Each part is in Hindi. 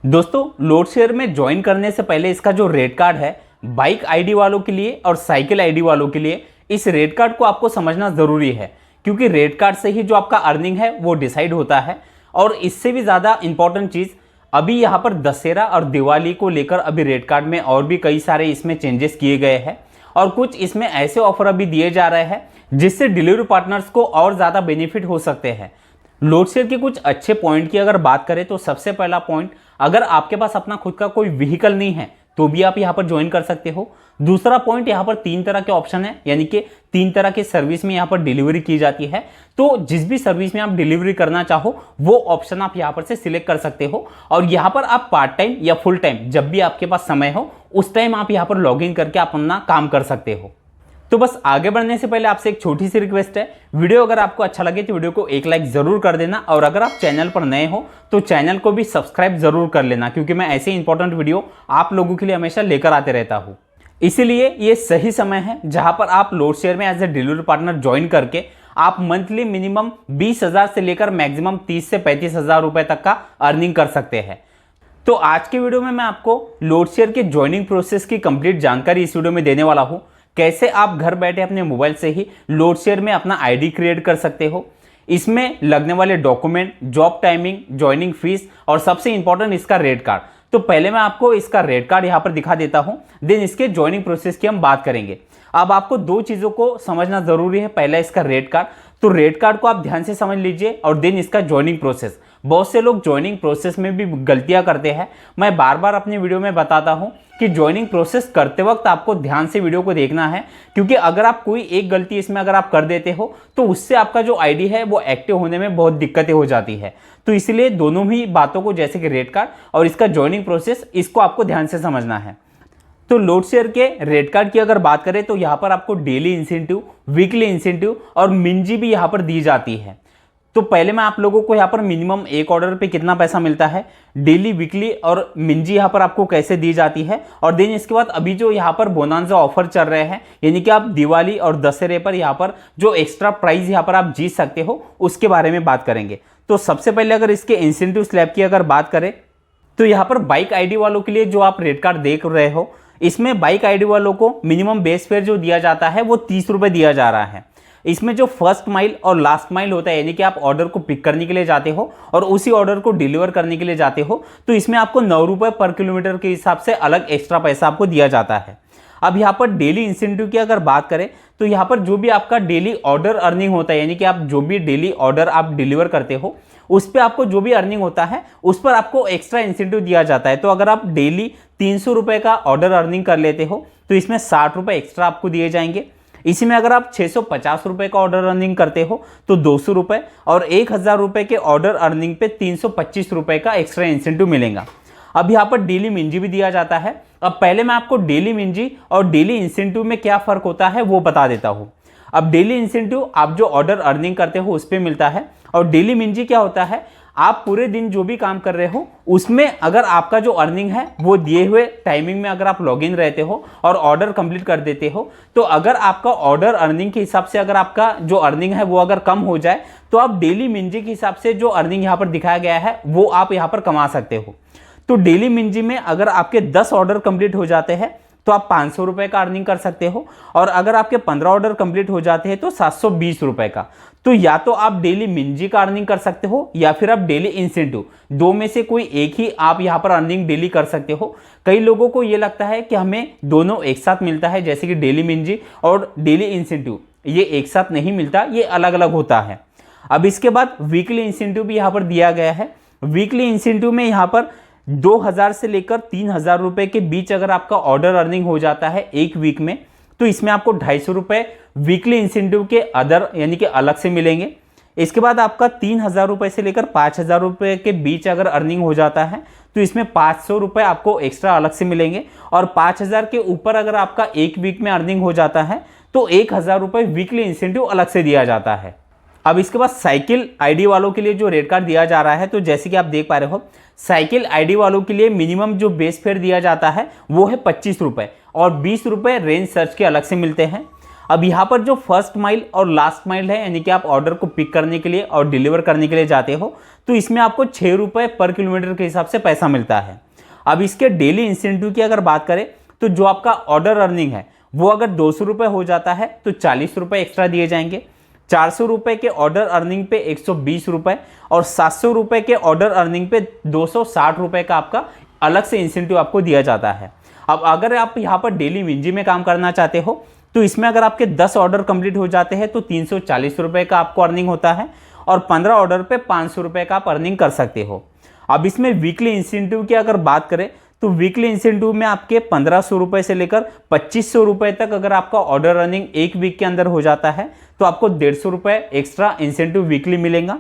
दोस्तों, लोड शेयर में ज्वाइन करने से पहले इसका जो रेट कार्ड है बाइक आईडी वालों के लिए और साइकिल आईडी वालों के लिए, इस रेट कार्ड को आपको समझना ज़रूरी है, क्योंकि रेट कार्ड से ही जो आपका अर्निंग है वो डिसाइड होता है। और इससे भी ज़्यादा इंपॉर्टेंट चीज़, अभी यहाँ पर दशहरा और दिवाली को लेकर अभी रेट कार्ड में और भी कई सारे इसमें चेंजेस किए गए हैं और कुछ इसमें ऐसे ऑफर अभी दिए जा रहे हैं जिससे डिलीवरी पार्टनर्स को और ज़्यादा बेनिफिट हो सकते हैं। लोड शेयर के कुछ अच्छे पॉइंट की अगर बात करें तो सबसे पहला पॉइंट, अगर आपके पास अपना खुद का कोई व्हीकल नहीं है तो भी आप यहाँ पर ज्वाइन कर सकते हो। दूसरा पॉइंट, यहाँ पर 3 तरह के ऑप्शन है, यानी कि 3 तरह की सर्विस में यहाँ पर डिलीवरी की जाती है। तो जिस भी सर्विस में आप डिलीवरी करना चाहो वो ऑप्शन आप यहाँ पर से सिलेक्ट कर सकते हो और यहाँ पर आप पार्ट टाइम या फुल टाइम जब भी आपके पास समय हो उस टाइम आप यहाँ पर लॉग इन करके आप अपना काम कर सकते हो। तो बस आगे बढ़ने से पहले आपसे एक छोटी सी रिक्वेस्ट है, वीडियो अगर आपको अच्छा लगे तो वीडियो को एक लाइक जरूर कर देना और अगर आप चैनल पर नए हो तो चैनल को भी सब्सक्राइब जरूर कर लेना, क्योंकि मैं ऐसे इंपॉर्टेंट वीडियो आप लोगों के लिए हमेशा लेकर आते रहता हूँ। इसीलिए ये सही समय है जहां पर आप लोड शेयर में as a delivery partner join करके आप मंथली मिनिमम 20,000 से लेकर मैक्सिमम 30 से 35,000 रुपए तक का अर्निंग कर सकते हैं। तो आज के वीडियो में मैं आपको लोड शेयर के ज्वाइनिंग प्रोसेस की कंप्लीट जानकारी इस वीडियो में देने वाला हूं। कैसे आप घर बैठे अपने मोबाइल से ही लोड शेयर में अपना आईडी क्रिएट कर सकते हो, इसमें लगने वाले document, job timing, joining fees और सबसे इंपॉर्टेंट इसका रेट कार्ड। तो पहले मैं आपको इसका रेट कार्ड यहाँ पर दिखा देता हूँ, देन इसके ज्वाइनिंग प्रोसेस की हम बात करेंगे। अब आपको 2 चीज़ों को समझना ज़रूरी है। पहला इसका रेट कार्ड, तो रेट कार्ड को आप ध्यान से समझ लीजिए और देन इसका ज्वाइनिंग प्रोसेस। बहुत से लोग ज्वाइनिंग प्रोसेस में भी गलतियां करते हैं। मैं बार बार अपनी वीडियो में बताता हूं कि ज्वाइनिंग प्रोसेस करते वक्त आपको ध्यान से वीडियो को देखना है, क्योंकि अगर आप कोई एक गलती इसमें अगर आप कर देते हो तो उससे आपका जो आईडी है वो एक्टिव होने में बहुत दिक्कतें हो जाती है। तो इसलिए दोनों ही बातों को, जैसे कि रेट कार्ड और इसका ज्वाइनिंग प्रोसेस, इसको आपको ध्यान से समझना है। तो लोड शेयर के रेट कार्ड की अगर बात करें तो यहाँ पर आपको डेली इंसेंटिव, वीकली इंसेंटिव और मिंजी भी यहाँ पर दी जाती है। तो पहले मैं आप लोगों को यहाँ पर मिनिमम एक ऑर्डर पे कितना पैसा मिलता है, डेली, वीकली और मिंजी यहाँ पर आपको कैसे दी जाती है, और देन इसके बाद अभी जो यहाँ पर बोनांजा ऑफर चल रहे हैं, यानी कि आप दिवाली और दशहरे पर यहाँ पर जो एक्स्ट्रा प्राइस यहाँ पर आप जीत सकते हो उसके बारे में बात करेंगे। तो सबसे पहले अगर इसके इंसेंटिव स्लैब की अगर बात करें तो यहाँ पर बाइक आईडी वालों के लिए जो आप रेट कार्ड देख रहे हो, इसमें बाइक आईडी वालों को मिनिमम बेस फेयर जो दिया जाता है वो 30 रुपये दिया जा रहा है। इसमें जो फर्स्ट माइल और लास्ट माइल होता है, यानी कि आप ऑर्डर को पिक करने के लिए जाते हो और उसी ऑर्डर को डिलीवर करने के लिए जाते हो, तो इसमें आपको 9 रुपये पर किलोमीटर के हिसाब से अलग एक्स्ट्रा पैसा आपको दिया जाता है। अब यहाँ पर डेली इंसेंटिव की अगर बात करें तो यहाँ पर जो भी आपका डेली ऑर्डर अर्निंग होता है, यानी कि आप जो भी डेली ऑर्डर आप डिलीवर करते हो उस पर आपको जो भी अर्निंग होता है उस पर आपको एक्स्ट्रा इंसेंटिव दिया जाता है। तो अगर आप डेली 300 रुपये का ऑर्डर अर्निंग कर लेते हो तो इसमें 60 रुपये एक्स्ट्रा आपको दिए जाएंगे। इसी में अगर आप 650 रुपये का ऑर्डर अर्निंग करते हो तो 200 रुपये और 1000 रुपये के ऑर्डर अर्निंग पे 325 रुपये का एक्स्ट्रा इंसेंटिव मिलेगा। अब यहाँ पर डेली मिंजी भी दिया जाता है। अब पहले मैं आपको डेली मिंजी और डेली इंसेंटिव में क्या फ़र्क होता है वो बता देता हूँ। अब डेली इंसेंटिव आप जो ऑर्डर अर्निंग करते हो उस पर मिलता है और डेली मिंजी क्या होता है, आप पूरे दिन जो भी काम कर रहे हो उसमें अगर आपका जो अर्निंग है वो दिए हुए टाइमिंग में अगर आप लॉगिन रहते हो और ऑर्डर कंप्लीट कर देते हो, तो अगर आपका ऑर्डर अर्निंग के हिसाब से अगर आपका जो अर्निंग है वो अगर कम हो जाए तो आप डेली मिंजी के हिसाब से जो अर्निंग यहाँ पर दिखाया गया है वो आप यहाँ पर कमा सकते हो। तो डेली मिंजी में अगर आपके 10 ऑर्डर कंप्लीट हो जाते हैं तो आप 500 रुपये का अर्निंग कर सकते हो और अगर आपके 15 ऑर्डर कंप्लीट हो जाते हैं तो 720 रुपये का। तो या तो आप डेली मिंजी का अर्निंग कर सकते हो या फिर आप डेली इंसेंटिव, 2 में से कोई एक ही आप यहाँ पर अर्निंग डेली कर सकते हो। कई लोगों को ये लगता है कि हमें दोनों एक साथ मिलता है, जैसे कि डेली मिंजी और डेली इंसेंटिव, ये एक साथ नहीं मिलता, ये अलग अलग होता है। अब इसके बाद वीकली इंसेंटिव भी यहाँ पर दिया गया है। वीकली इंसेंटिव में यहाँ पर 2000 से लेकर 3000 रुपये के बीच अगर आपका ऑर्डर अर्निंग हो जाता है एक वीक में तो इसमें आपको 250 रुपये वीकली इंसेंटिव के अदर, यानी कि अलग से मिलेंगे। इसके बाद आपका 3000 रुपये से लेकर 5000 रुपये के बीच अगर अर्निंग हो जाता है तो इसमें 500 रुपये आपको एक्स्ट्रा अलग से मिलेंगे और 5000 के ऊपर अगर आपका एक वीक में अर्निंग हो जाता है तो 1000 रुपये वीकली इंसेंटिव अलग से दिया जाता है। अब इसके बाद साइकिल आईडी वालों के लिए जो रेट कार्ड दिया जा रहा है, तो जैसे कि आप देख पा रहे हो, साइकिल आईडी वालों के लिए मिनिमम जो बेस फेयर दिया जाता है वो है 25 रुपये और 20 रुपये रेंज सर्च के अलग से मिलते हैं। अब यहाँ पर जो फर्स्ट माइल और लास्ट माइल है, यानी कि आप ऑर्डर को पिक करने के लिए और डिलीवर करने के लिए जाते हो, तो इसमें आपको 6 रुपये पर किलोमीटर के हिसाब से पैसा मिलता है। अब इसके डेली इंसेंटिव की अगर बात करें तो जो आपका ऑर्डर अर्निंग है वो अगर 200 रुपये हो जाता है तो 40 रुपये एक्स्ट्रा दिए जाएंगे। 400 रुपये के ऑर्डर अर्निंग पे 120 रुपये और 700 रुपये के ऑर्डर अर्निंग पे 260 रुपये का आपका अलग से इंसेंटिव आपको दिया जाता है। अब अगर आप यहाँ पर डेली मिंजी में काम करना चाहते हो तो इसमें अगर आपके 10 ऑर्डर कंप्लीट हो जाते हैं तो 340 रुपये का आपको अर्निंग होता है और 15 ऑर्डर पे 500 रुपये का आप अर्निंग कर सकते हो। अब इसमें वीकली इंसेंटिव की अगर बात करें तो वीकली इंसेंटिव में आपके 1500 रुपये से लेकर 2500 रुपये तक अगर आपका ऑर्डर अर्निंग एक वीक के अंदर हो जाता है तो आपको 150 रुपये एक्स्ट्रा इंसेंटिव वीकली मिलेगा।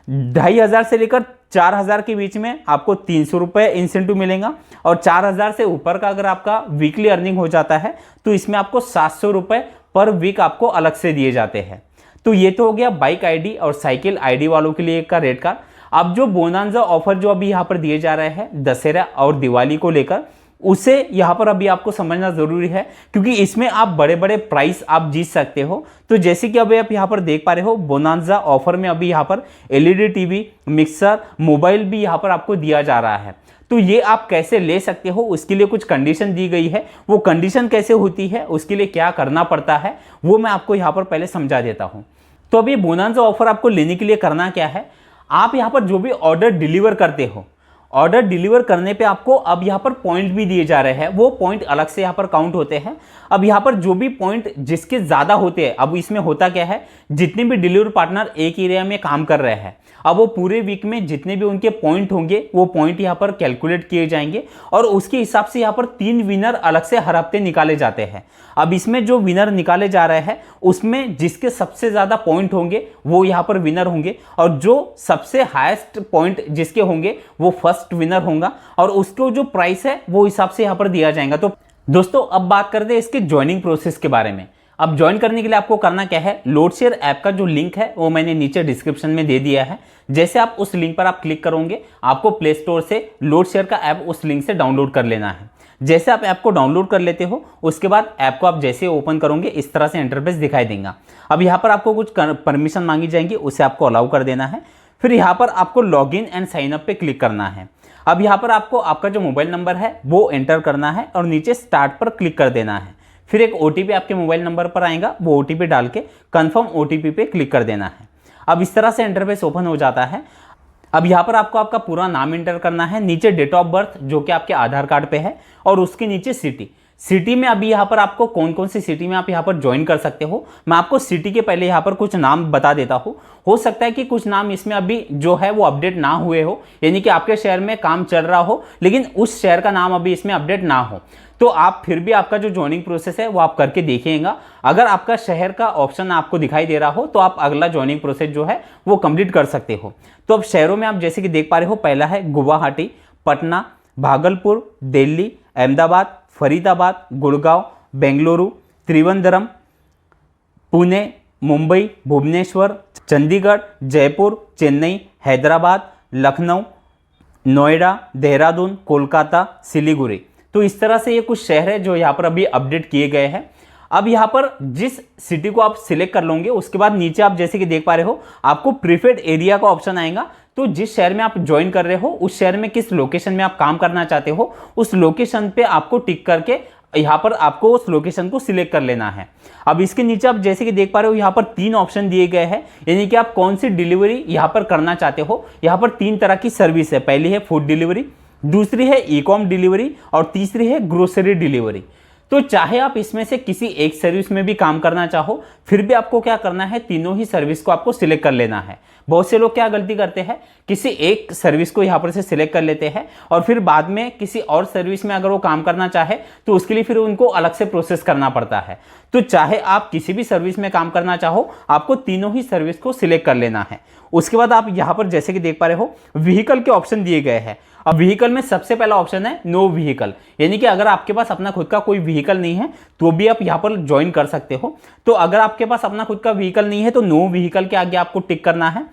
2500 से लेकर 4000 के बीच में आपको 300 रुपये इंसेंटिव मिलेगा और 4000 से ऊपर का अगर आपका वीकली अर्निंग हो जाता है तो इसमें आपको 700 रुपये पर वीक आपको अलग से दिए जाते हैं। तो ये तो हो गया बाइक आईडी और साइकिल आईडी वालों के लिए का रेट कार्ड। अब जो बोनांजा ऑफर जो अभी यहाँ पर दिए जा रहे हैं दशहरा और दिवाली को लेकर, उसे यहाँ पर अभी आपको समझना ज़रूरी है क्योंकि इसमें आप बड़े बड़े प्राइस आप जीत सकते हो। तो जैसे कि अभी आप यहाँ पर देख पा रहे हो बोनांजा ऑफर में अभी यहाँ पर एलईडी टीवी, मिक्सर, मोबाइल भी यहाँ पर आपको दिया जा रहा है। तो ये आप कैसे ले सकते हो उसके लिए कुछ कंडीशन दी गई है। वो कंडीशन कैसे होती है, उसके लिए क्या करना पड़ता है, वो मैं आपको यहाँ पर पहले समझा देता हूँ। तो अभी बोनांजा ऑफर आपको लेने के लिए करना क्या है, आप यहाँ पर जो भी ऑर्डर डिलीवर करते हो, ऑर्डर डिलीवर करने पे आपको अब यहाँ पर पॉइंट भी दिए जा रहे हैं, वो पॉइंट अलग से यहाँ पर काउंट होते हैं। अब यहाँ पर जो भी पॉइंट जिसके ज़्यादा होते हैं, अब इसमें होता क्या है, जितने भी डिलीवरी पार्टनर एक एरिया में काम कर रहे हैं, अब वो पूरे वीक में जितने भी उनके पॉइंट होंगे वो पॉइंट यहाँ पर कैलकुलेट किए जाएंगे और उसके हिसाब से यहाँ पर 3 विनर अलग से हर हफ्ते निकाले जाते हैं। अब इसमें जो विनर निकाले जा रहे हैं उसमें जिसके सबसे ज़्यादा पॉइंट होंगे वो यहाँ पर विनर होंगे और जो सबसे हाईएस्ट पॉइंट जिसके होंगे वो फर्स्ट विनर होगा और उसको जो प्राइस है वो हिसाब से यहाँ पर दिया जाएगा। तो दोस्तों अब बात करते हैं इसके ज्वाइनिंग प्रोसेस के बारे में। अब ज्वाइन करने के लिए आपको करना क्या है, लोड शेयर ऐप का जो लिंक है वो मैंने नीचे डिस्क्रिप्शन में दे दिया है। जैसे आप उस लिंक पर आप क्लिक करोगे आपको प्ले स्टोर से लोड शेयर का ऐप उस लिंक से डाउनलोड कर लेना है। जैसे आप ऐप को डाउनलोड कर लेते हो उसके बाद ऐप को आप जैसे ओपन करोगे इस तरह से इंटरफेस दिखाई देगा। अब यहाँ पर आपको कुछ परमिशन मांगी जाएंगी, उसे आपको अलाउ कर देना है। फिर यहाँ पर आपको लॉगिन एंड साइन अप पे क्लिक करना है। अब यहाँ पर आपको आपका जो मोबाइल नंबर है वो एंटर करना है और नीचे स्टार्ट पर क्लिक कर देना है। फिर एक ओटीपी आपके मोबाइल नंबर पर आएगा, वो ओटीपी डाल के कन्फर्म ओटीपी पे क्लिक कर देना है। अब इस तरह से इंटरफेस ओपन हो जाता है। अब यहाँ पर आपको आपका पूरा नाम एंटर करना है, नीचे डेट ऑफ बर्थ जो कि आपके आधार कार्ड पे है और उसके नीचे सिटी में अभी यहाँ पर आपको कौन कौन सी सिटी में आप यहाँ पर ज्वाइन कर सकते हो। मैं आपको सिटी के पहले यहाँ पर कुछ नाम बता देता हूँ। हो सकता है कि कुछ नाम इसमें अभी जो है वो अपडेट ना हुए हो, यानी कि आपके शहर में काम चल रहा हो लेकिन उस शहर का नाम अभी इसमें अपडेट ना हो, तो आप फिर भी आपका जो ज्वाइनिंग प्रोसेस है वो आप करके देखिएगा। अगर आपका शहर का ऑप्शन आपको दिखाई दे रहा हो तो आप अगला ज्वाइनिंग प्रोसेस जो है वो कंप्लीट कर सकते हो। तो अब शहरों में आप जैसे कि देख पा रहे हो, पहला है गुवाहाटी, पटना, भागलपुर, दिल्ली, अहमदाबाद, फरीदाबाद, गुड़गांव, बेंगलुरु, त्रिवेंद्रम, पुणे, मुंबई, भुवनेश्वर, चंडीगढ़, जयपुर, चेन्नई, हैदराबाद, लखनऊ, नोएडा, देहरादून, कोलकाता, सिलीगुड़ी। तो इस तरह से ये कुछ शहर है जो यहाँ पर अभी अपडेट किए गए हैं। अब यहाँ पर जिस सिटी को आप सिलेक्ट कर लोगे उसके बाद नीचे आप जैसे कि देख पा रहे हो आपको प्रीफर्ड एरिया का ऑप्शन आएगा। तो जिस शहर में आप ज्वाइन कर रहे हो उस शहर में किस लोकेशन में आप काम करना चाहते हो उस लोकेशन पे आपको टिक करके यहाँ पर आपको उस लोकेशन को सिलेक्ट कर लेना है। अब इसके नीचे आप जैसे कि देख पा रहे हो यहाँ पर 3 ऑप्शन दिए गए हैं, यानी कि आप कौन सी डिलीवरी यहाँ पर करना चाहते हो। यहाँ पर 3 तरह की सर्विस है, पहली है फूड डिलीवरी, दूसरी है ई कॉम डिलीवरी और तीसरी है ग्रोसरी डिलीवरी। तो चाहे आप इसमें से किसी एक सर्विस में भी काम करना चाहो फिर भी आपको क्या करना है, तीनों ही सर्विस को आपको सिलेक्ट कर लेना है। बहुत से लोग क्या गलती करते हैं, किसी एक सर्विस को यहाँ पर से सिलेक्ट कर लेते हैं और फिर बाद में किसी और सर्विस में अगर वो काम करना चाहे तो उसके लिए फिर उनको अलग से प्रोसेस करना पड़ता है। तो चाहे आप किसी भी सर्विस में काम करना चाहो आपको तीनों ही सर्विस को सिलेक्ट कर लेना है। उसके बाद आप यहाँ पर जैसे कि देख पा रहे हो व्हीकल के ऑप्शन दिए गए हैं। अब व्हीकल में सबसे पहला ऑप्शन है नो व्हीकल, यानी कि अगर आपके पास अपना खुद का कोई व्हीकल नहीं है तो भी आप यहाँ पर ज्वाइन कर सकते हो। तो अगर आपके पास अपना खुद का व्हीकल नहीं है तो नो व्हीकल के आगे आपको टिक करना है।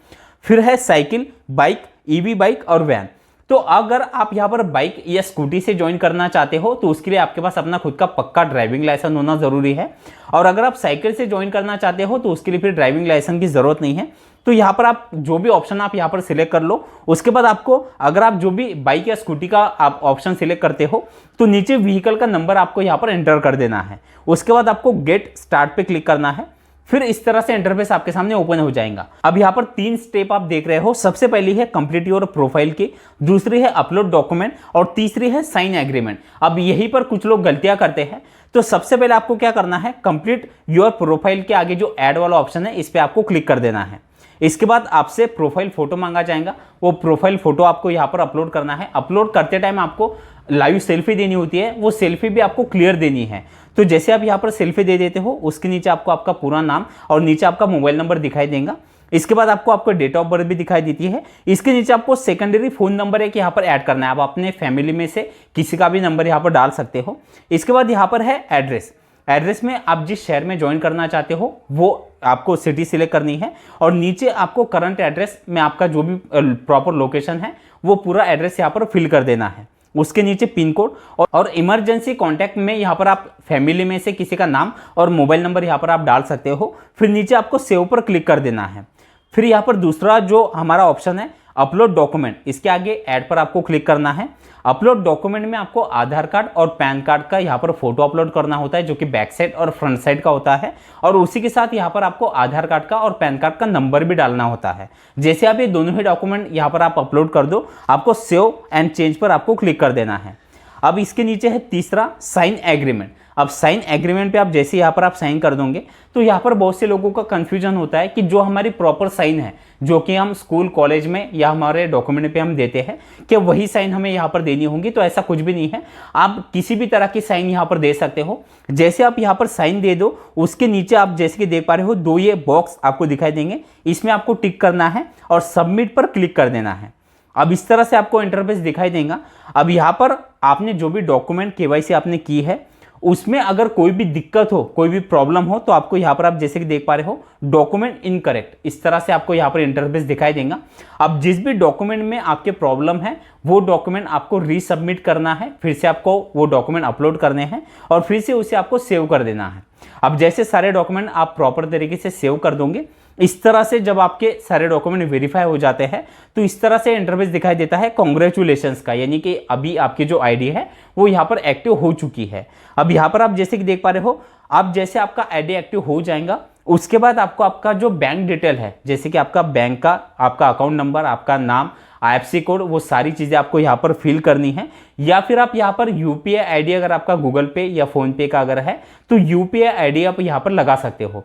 फिर है साइकिल, बाइक, ईवी बाइक और वैन। तो अगर आप यहाँ पर बाइक या स्कूटी से ज्वाइन करना चाहते हो तो उसके लिए आपके पास अपना खुद का पक्का ड्राइविंग लाइसेंस होना जरूरी है। और अगर आप साइकिल से ज्वाइन करना चाहते हो तो उसके लिए फिर ड्राइविंग लाइसेंस की जरूरत नहीं है। तो यहाँ पर आप जो भी ऑप्शन आप यहाँ पर सिलेक्ट कर लो। उसके बाद आपको अगर आप जो भी बाइक या स्कूटी का आप ऑप्शन सिलेक्ट करते हो तो नीचे व्हीकल का नंबर आपको यहाँ पर एंटर कर देना है। उसके बाद आपको गेट स्टार्ट पे क्लिक करना है। फिर इस तरह से इंटरफेस आपके सामने ओपन हो जाएगा। अब यहाँ पर 3 स्टेप आप देख रहे हो। सबसे पहली है कंप्लीट योर प्रोफाइल की, दूसरी है अपलोड डॉक्यूमेंट और तीसरी है साइन एग्रीमेंट। अब यहीं पर कुछ लोग गलतियां करते हैं। तो सबसे पहले आपको क्या करना है, कंप्लीट योर प्रोफाइल के आगे जो ऐड वाला ऑप्शन है इस पर आपको क्लिक कर देना है। इसके बाद आपसे प्रोफाइल फोटो मांगा जाएगा, वो प्रोफाइल फोटो आपको यहाँ पर अपलोड करना है। अपलोड करते टाइम आपको लाइव सेल्फी देनी होती है, वो सेल्फी भी आपको क्लियर देनी है। तो जैसे आप यहाँ पर सेल्फी दे देते हो उसके नीचे आपको आपका पूरा नाम और नीचे आपका मोबाइल नंबर दिखाई देगा। इसके बाद आपको डेट ऑफ बर्थ भी दिखाई देती है। इसके नीचे आपको सेकेंडरी फोन नंबर है कि यहाँ पर ऐड करना है। आप अपने फैमिली में से किसी का भी नंबर यहाँ पर डाल सकते हो। इसके बाद यहाँ पर है एड्रेस। एड्रेस में आप जिस शहर में ज्वाइन करना चाहते हो वो आपको सिटी सिलेक्ट करनी है और नीचे आपको करंट एड्रेस में आपका जो भी प्रॉपर लोकेशन है वो पूरा एड्रेस यहाँ पर फिल कर देना है। उसके नीचे पिन कोड और इमरजेंसी कॉन्टैक्ट में यहाँ पर आप फैमिली में से किसी का नाम और मोबाइल नंबर यहाँ पर आप डाल सकते हो। फिर नीचे आपको सेव पर क्लिक कर देना है। फिर यहाँ पर दूसरा जो हमारा ऑप्शन है अपलोड डॉक्यूमेंट, इसके आगे ऐड पर आपको क्लिक करना है। अपलोड डॉक्यूमेंट में आपको आधार कार्ड और पैन कार्ड का यहाँ पर फोटो अपलोड करना होता है जो कि बैक साइड और फ्रंट साइड का होता है। और उसी के साथ यहाँ पर आपको आधार कार्ड का और पैन कार्ड का नंबर भी डालना होता है। जैसे आप ये दोनों ही डॉक्यूमेंट यहाँ पर आप अपलोड कर दो, आपको सेव एंड चेंज पर आपको क्लिक कर देना है। अब इसके नीचे है तीसरा साइन एग्रीमेंट। अब साइन एग्रीमेंट पे आप जैसे यहाँ पर आप साइन कर दोगे तो यहाँ पर बहुत से लोगों का कंफ्यूजन होता है कि जो हमारी प्रॉपर साइन है जो कि हम स्कूल कॉलेज में या हमारे डॉक्यूमेंट पे हम देते हैं क्या वही साइन हमें यहाँ पर देनी होगी। तो ऐसा कुछ भी नहीं है, आप किसी भी तरह की साइन यहाँ पर दे सकते हो। जैसे आप यहाँ पर साइन दे दो उसके नीचे आप जैसे कि देख पा रहे हो 2 ये बॉक्स आपको दिखाई देंगे, इसमें आपको टिक करना है और सबमिट पर क्लिक कर देना है। अब इस तरह से आपको इंटरफेस दिखाई देगा। अब यहाँ पर आपने जो भी डॉक्यूमेंट केवाईसी आपने की है उसमें अगर कोई भी दिक्कत हो, कोई भी प्रॉब्लम हो तो आपको यहाँ पर आप जैसे कि देख पा रहे हो डॉक्यूमेंट इनकरेक्ट, इस तरह से आपको यहाँ पर इंटरफेस दिखाई देगा। अब जिस भी डॉक्यूमेंट में आपके प्रॉब्लम है वो डॉक्यूमेंट आपको रीसबमिट करना है, फिर से आपको वो डॉक्यूमेंट अपलोड करने हैं और फिर से उसे आपको सेव कर देना है। अब जैसे सारे डॉक्यूमेंट आप प्रॉपर तरीके से सेव कर दोगे, इस तरह से जब आपके सारे डॉक्यूमेंट वेरीफाई हो जाते हैं तो इस तरह से इंटरफेस दिखाई देता है कांग्रेचुलेशंस का, यानी कि अभी आपकी जो आईडी है वो यहाँ पर एक्टिव हो चुकी है। अब यहाँ पर आप जैसे कि देख पा रहे हो, अब जैसे आपका आईडी एक्टिव हो जाएगा उसके बाद आपको आपका जो बैंक डिटेल है जैसे कि आपका बैंक का आपका अकाउंट नंबर, आपका नाम, IFSC कोड, वो सारी चीज़ें आपको यहाँ पर फिल करनी है। या फिर आप यहाँ पर UPI आईडी अगर आपका गूगल पे या फोन पे का अगर है तो UPI आईडी आप यहाँ पर लगा सकते हो।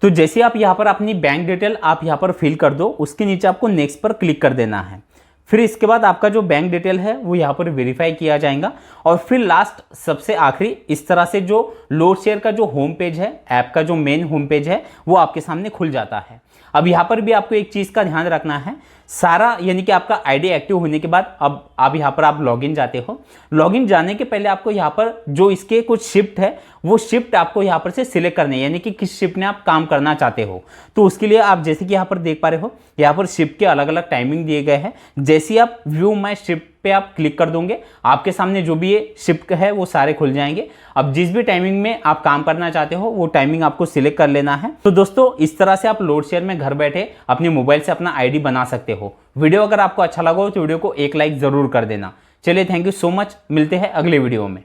तो जैसे आप यहाँ पर अपनी बैंक डिटेल आप यहाँ पर फिल कर दो उसके नीचे आपको नेक्स्ट पर क्लिक कर देना है। फिर इसके बाद आपका जो बैंक डिटेल है वो यहाँ पर वेरीफाई किया जाएगा और फिर लास्ट सबसे आखिरी इस तरह से जो लोड शेयर का जो होम पेज है, ऐप का जो मेन होम पेज है वो आपके सामने खुल जाता है। अब यहाँ पर भी आपको एक चीज़ का ध्यान रखना है, सारा यानी कि आपका आईडी एक्टिव होने के बाद अब आप यहाँ पर आप लॉगिन जाते हो। लॉगिन जाने के पहले आपको यहाँ पर जो इसके कुछ शिफ्ट है वो शिफ्ट आपको यहाँ पर से सिलेक्ट करनी है, यानी कि किस शिफ्ट में आप काम करना चाहते हो। तो उसके लिए आप जैसे कि यहाँ पर देख पा रहे हो यहाँ पर शिफ्ट के अलग अलग टाइमिंग दिए गए हैं। जैसे आप व्यू माई शिफ्ट पे आप क्लिक कर दोगे आपके सामने जो भी ये शिफ्ट है वो सारे खुल जाएंगे। अब जिस भी टाइमिंग में आप काम करना चाहते हो वो टाइमिंग आपको सिलेक्ट कर लेना है। तो दोस्तों इस तरह से आप लोड शेयर में घर बैठे अपने मोबाइल से अपना आईडी बना सकते हो। वीडियो अगर आपको अच्छा लगा हो तो वीडियो को एक लाइक जरूर कर देना। चलिए, थैंक यू सो मच, मिलते हैं अगले वीडियो में।